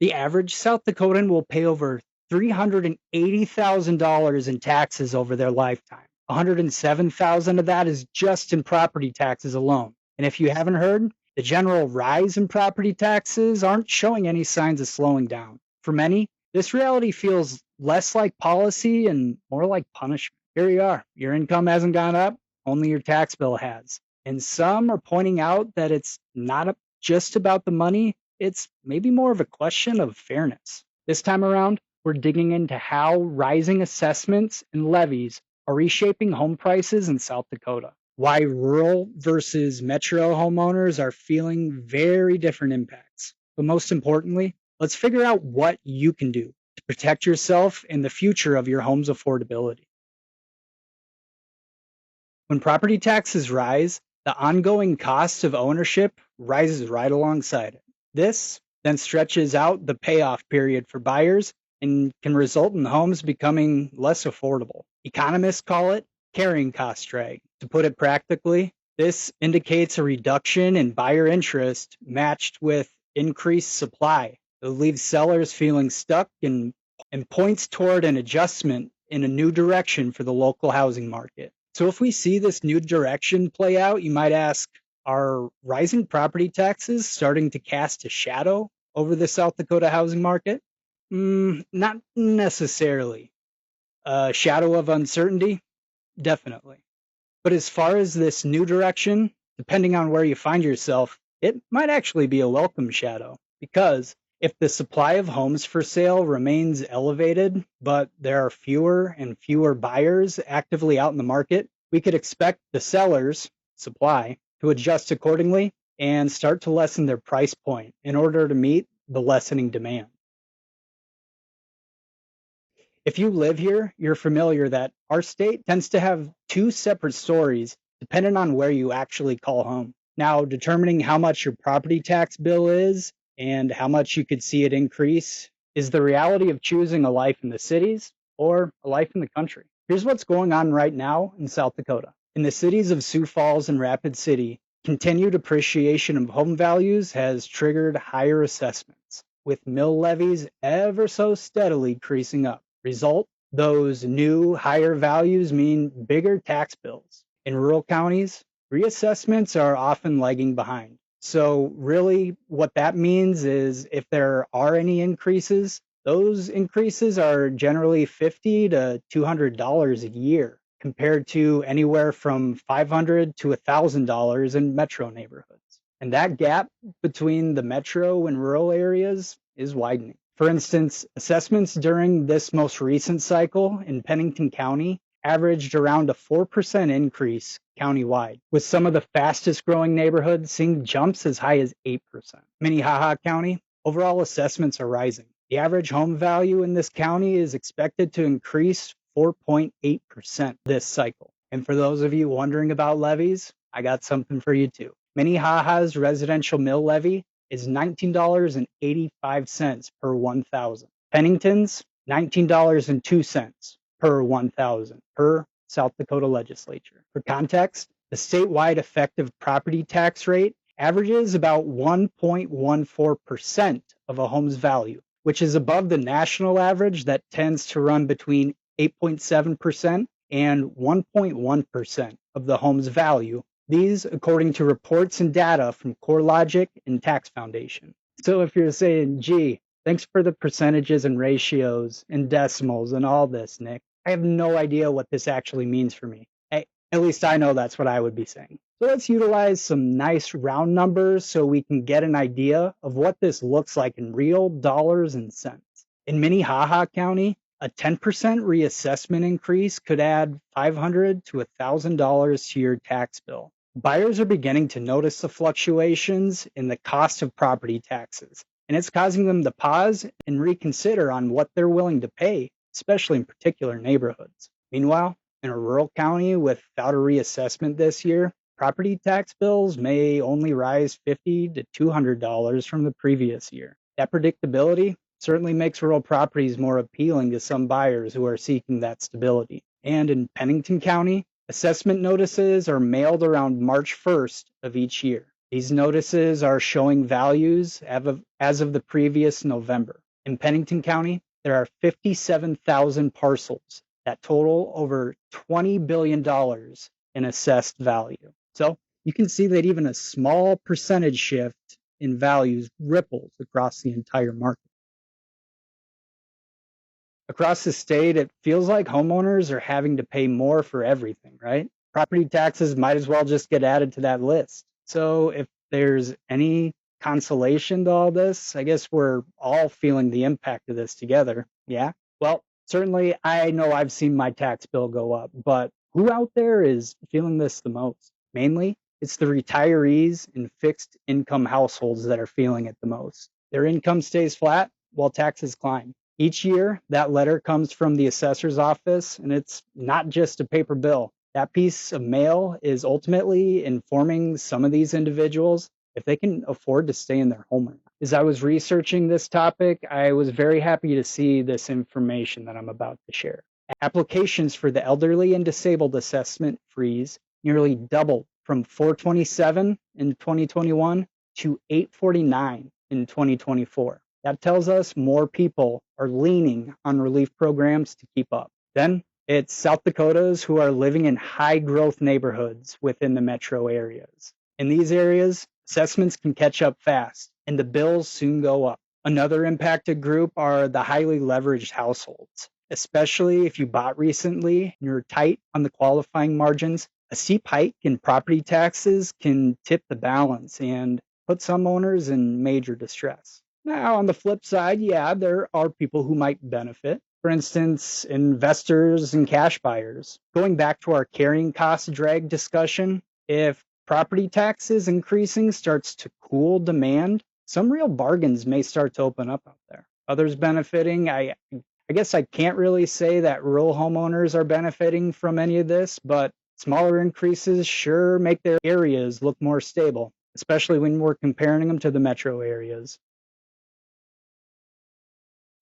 The average South Dakotan will pay over $380,000 in taxes over their lifetime. $107,000 of that is just in property taxes alone. And if you haven't heard, the general rise in property taxes aren't showing any signs of slowing down. For many, this reality feels less like policy and more like punishment. Here you are. Your income hasn't gone up, only your tax bill has. And some are pointing out that it's not just about the money, it's maybe more of a question of fairness. This time around, we're digging into how rising assessments and levies are reshaping home prices in South Dakota, why rural versus metro homeowners are feeling very different impacts. But most importantly, let's figure out what you can do to protect yourself and the future of your home's affordability. When property taxes rise, the ongoing cost of ownership rises right alongside it. This then stretches out the payoff period for buyers and can result in homes becoming less affordable. Economists call it carrying cost drag. To put it practically, this indicates a reduction in buyer interest matched with increased supply. It leaves sellers feeling stuck and points toward an adjustment in a new direction for the local housing market. So if we see this new direction play out, you might ask, are rising property taxes starting to cast a shadow over the South Dakota housing market? Not necessarily. A shadow of uncertainty? Definitely. But as far as this new direction, depending on where you find yourself, it might actually be a welcome shadow. Because if the supply of homes for sale remains elevated, but there are fewer and fewer buyers actively out in the market, we could expect the sellers, supply, to adjust accordingly and start to lessen their price point in order to meet the lessening demand. If you live here, you're familiar that our state tends to have two separate stories depending on where you actually call home. Now, determining how much your property tax bill is and how much you could see it increase is the reality of choosing a life in the cities or a life in the country. Here's what's going on right now in South Dakota. In the cities of Sioux Falls and Rapid City, continued appreciation of home values has triggered higher assessments, with mill levies ever so steadily creasing up. Result, those new higher values mean bigger tax bills. In rural counties, reassessments are often lagging behind. So really what that means is if there are any increases, those increases are generally $50 to $200 a year compared to anywhere from $500 to $1,000 in metro neighborhoods. And that gap between the metro and rural areas is widening. For instance, assessments during this most recent cycle in Pennington County averaged around a 4% increase countywide, with some of the fastest growing neighborhoods seeing jumps as high as 8%. Minnehaha County, overall assessments are rising. The average home value in this county is expected to increase 4.8% this cycle. And for those of you wondering about levies, I got something for you too. Minnehaha's residential mill levy is $19.85 per 1,000. Pennington's $19.02 per 1,000 per South Dakota legislature. For context, the statewide effective property tax rate averages about 1.14% of a home's value, which is above the national average that tends to run between 8.7% and 1.1% of the home's value. These according to reports and data from CoreLogic and Tax Foundation. So if you're saying, gee, thanks for the percentages and ratios and decimals and all this, Nick, I have no idea what this actually means for me. At least I know that's what I would be saying. So let's utilize some nice round numbers so we can get an idea of what this looks like in real dollars and cents. In Minnehaha County, a 10% reassessment increase could add $500 to $1,000 to your tax bill. Buyers are beginning to notice the fluctuations in the cost of property taxes, and it's causing them to pause and reconsider on what they're willing to pay, especially in particular neighborhoods. Meanwhile, in a rural county without a reassessment this year, property tax bills may only rise $50 to $200 from the previous year. That predictability certainly makes rural properties more appealing to some buyers who are seeking that stability. And in Pennington County, assessment notices are mailed around March 1st of each year. These notices are showing values as of the previous November. In Pennington County, there are 57,000 parcels that total over $20 billion in assessed value. So you can see that even a small percentage shift in values ripples across the entire market. Across the state, it feels like homeowners are having to pay more for everything, right? Property taxes might as well just get added to that list. So if there's any consolation to all this, I guess we're all feeling the impact of this together. Yeah. Well, certainly I know I've seen my tax bill go up, but who out there is feeling this the most? Mainly, it's the retirees and fixed income households that are feeling it the most. Their income stays flat while taxes climb. Each year, that letter comes from the assessor's office, and it's not just a paper bill. That piece of mail is ultimately informing some of these individuals if they can afford to stay in their home or not. As I was researching this topic, I was very happy to see this information that I'm about to share. Applications for the elderly and disabled assessment freeze nearly doubled from 427 in 2021 to 849 in 2024. That tells us more people are leaning on relief programs to keep up. Then it's South Dakotas who are living in high growth neighborhoods within the metro areas. In these areas, assessments can catch up fast and the bills soon go up. Another impacted group are the highly leveraged households, especially if you bought recently and you're tight on the qualifying margins. A steep hike in property taxes can tip the balance and put some owners in major distress. Now, on the flip side, yeah, there are people who might benefit. For instance, investors and cash buyers. Going back to our carrying cost drag discussion, if property taxes increasing starts to cool demand, some real bargains may start to open up out there. Others benefiting, I guess I can't really say that rural homeowners are benefiting from any of this, but smaller increases sure make their areas look more stable, especially when we're comparing them to the metro areas.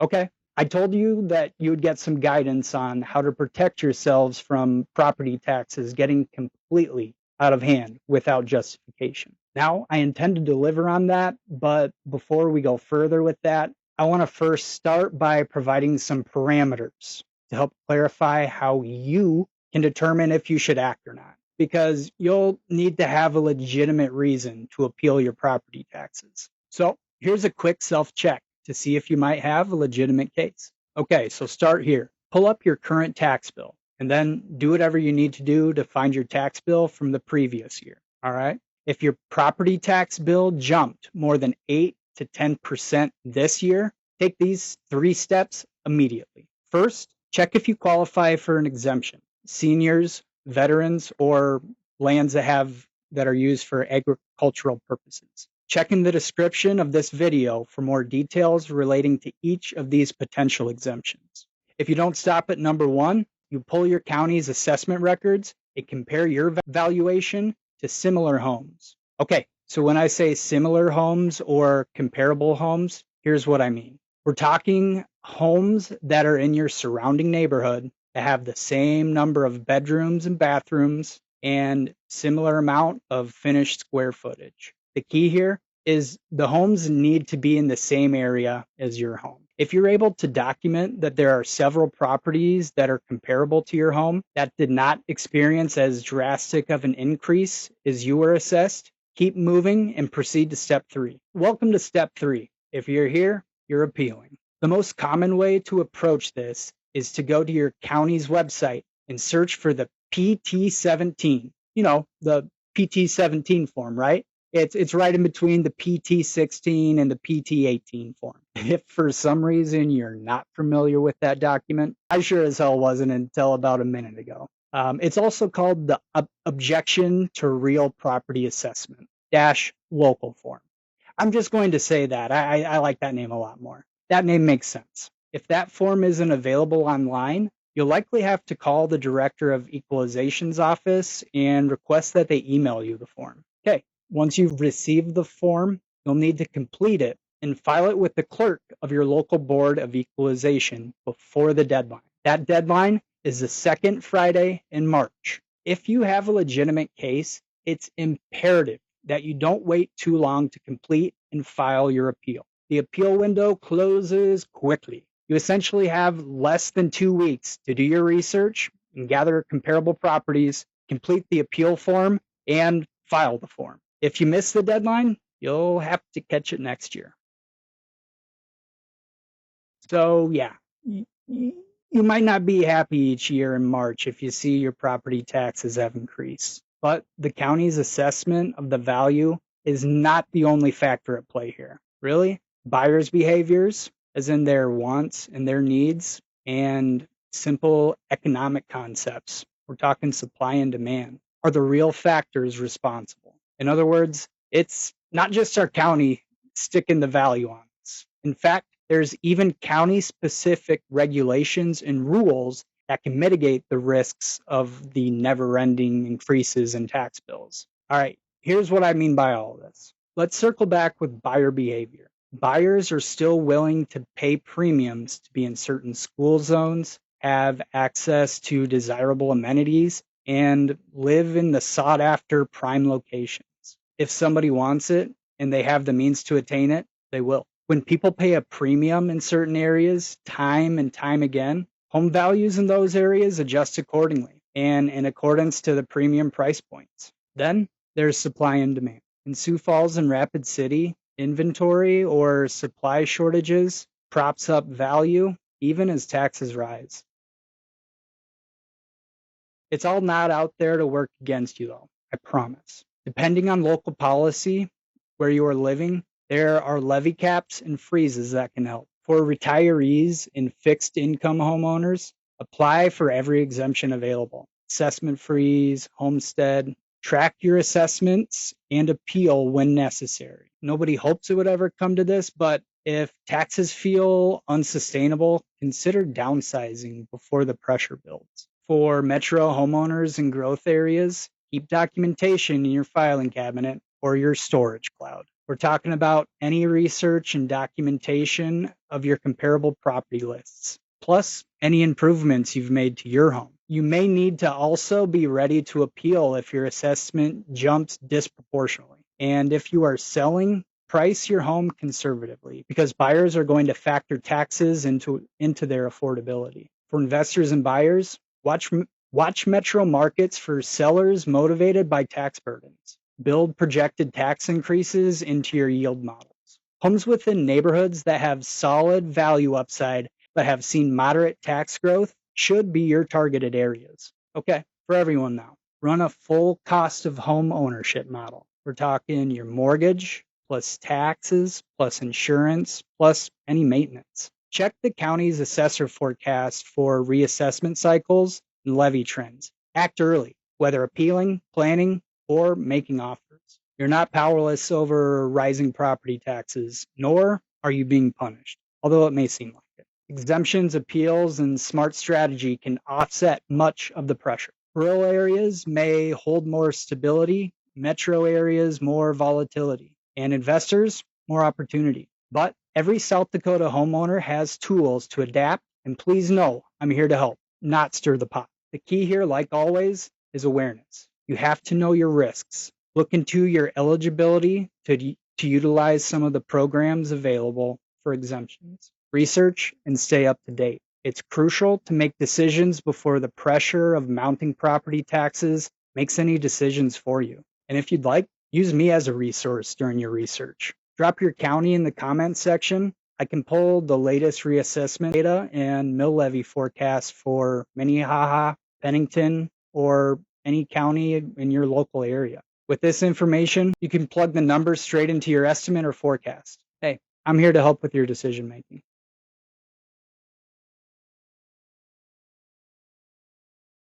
Okay, I told you that you would get some guidance on how to protect yourselves from property taxes getting completely out of hand without justification. Now, I intend to deliver on that, but before we go further with that, I want to first start by providing some parameters to help clarify how you can determine if you should act or not, because you'll need to have a legitimate reason to appeal your property taxes. So here's a quick self-check to see if you might have a legitimate case. Okay, so start here. Pull up your current tax bill and then do whatever you need to do to find your tax bill from the previous year. All right. If your property tax bill jumped more than 8 to 10% this year, take these 3 steps immediately. First, check if you qualify for an exemption. Seniors, veterans, or lands that are used for agricultural purposes. Check in the description of this video for more details relating to each of these potential exemptions. If you don't stop at number 1, you pull your county's assessment records and compare your valuation to similar homes. Okay, so when I say similar homes or comparable homes, here's what I mean. We're talking homes that are in your surrounding neighborhood that have the same number of bedrooms and bathrooms and similar amount of finished square footage. The key here is the homes need to be in the same area as your home. If you're able to document that there are several properties that are comparable to your home that did not experience as drastic of an increase as you were assessed, keep moving and proceed to step 3. Welcome to step 3. If you're here, you're appealing. The most common way to approach this is to go to your county's website and search for the PT-17. You know, the PT-17 form, right? It's right in between the PT-16 and the PT-18 form. If for some reason you're not familiar with that document, I sure as hell wasn't until about a minute ago. It's also called the Objection to Real Property Assessment - local form. I'm just going to say that. I like that name a lot more. That name makes sense. If that form isn't available online, you'll likely have to call the Director of Equalization's office and request that they email you the form. Okay. Once you've received the form, you'll need to complete it and file it with the clerk of your local board of equalization before the deadline. That deadline is the second Friday in March. If you have a legitimate case, it's imperative that you don't wait too long to complete and file your appeal. The appeal window closes quickly. You essentially have less than 2 weeks to do your research and gather comparable properties, complete the appeal form, and file the form. If you miss the deadline, you'll have to catch it next year. So yeah, you might not be happy each year in March if you see your property taxes have increased, but the county's assessment of the value is not the only factor at play here. Really, buyers' behaviors, as in their wants and their needs, and simple economic concepts, we're talking supply and demand, are the real factors responsible. In other words, it's not just our county sticking the value on us. In fact, there's even county-specific regulations and rules that can mitigate the risks of the never-ending increases in tax bills. All right, here's what I mean by all of this. Let's circle back with buyer behavior. Buyers are still willing to pay premiums to be in certain school zones, have access to desirable amenities, and live in the sought-after prime locations. If somebody wants it and they have the means to attain it, they will. When people pay a premium in certain areas time and time again, home values in those areas adjust accordingly and in accordance to the premium price points. Then there's supply and demand. In Sioux Falls and Rapid City, inventory or supply shortages props up value even as taxes rise. It's all not out there to work against you, though, I promise. Depending on local policy where you are living, there are levy caps and freezes that can help. For retirees and fixed income homeowners, apply for every exemption available. Assessment freeze, homestead. Track your assessments and appeal when necessary. Nobody hopes it would ever come to this, but if taxes feel unsustainable, consider downsizing before the pressure builds. For metro homeowners in growth areas, keep documentation in your filing cabinet or your storage cloud. We're talking about any research and documentation of your comparable property lists, plus any improvements you've made to your home. You may need to also be ready to appeal if your assessment jumps disproportionately. And if you are selling, price your home conservatively because buyers are going to factor taxes into their affordability. For investors and buyers, watch metro markets for sellers motivated by tax burdens. Build projected tax increases into your yield models. Homes within neighborhoods that have solid value upside but have seen moderate tax growth should be your targeted areas. Okay, for everyone now, run a full cost of home ownership model. We're talking your mortgage plus taxes plus insurance plus any maintenance. Check the county's assessor forecast for reassessment cycles and levy trends. Act early, whether appealing, planning, or making offers. You're not powerless over rising property taxes, nor are you being punished, although it may seem like it. Exemptions, appeals, and smart strategy can offset much of the pressure. Rural areas may hold more stability, metro areas more volatility, and investors more opportunity. But every South Dakota homeowner has tools to adapt, and please know I'm here to help, not stir the pot. The key here, like always, is awareness. You have to know your risks. Look into your eligibility to utilize some of the programs available for exemptions. Research and stay up to date. It's crucial to make decisions before the pressure of mounting property taxes makes any decisions for you. And if you'd like, use me as a resource during your research. Drop your county in the comments section. I can pull the latest reassessment data and mill levy forecasts for Minnehaha, Pennington, or any county in your local area. With this information, you can plug the numbers straight into your estimate or forecast. Hey, I'm here to help with your decision making.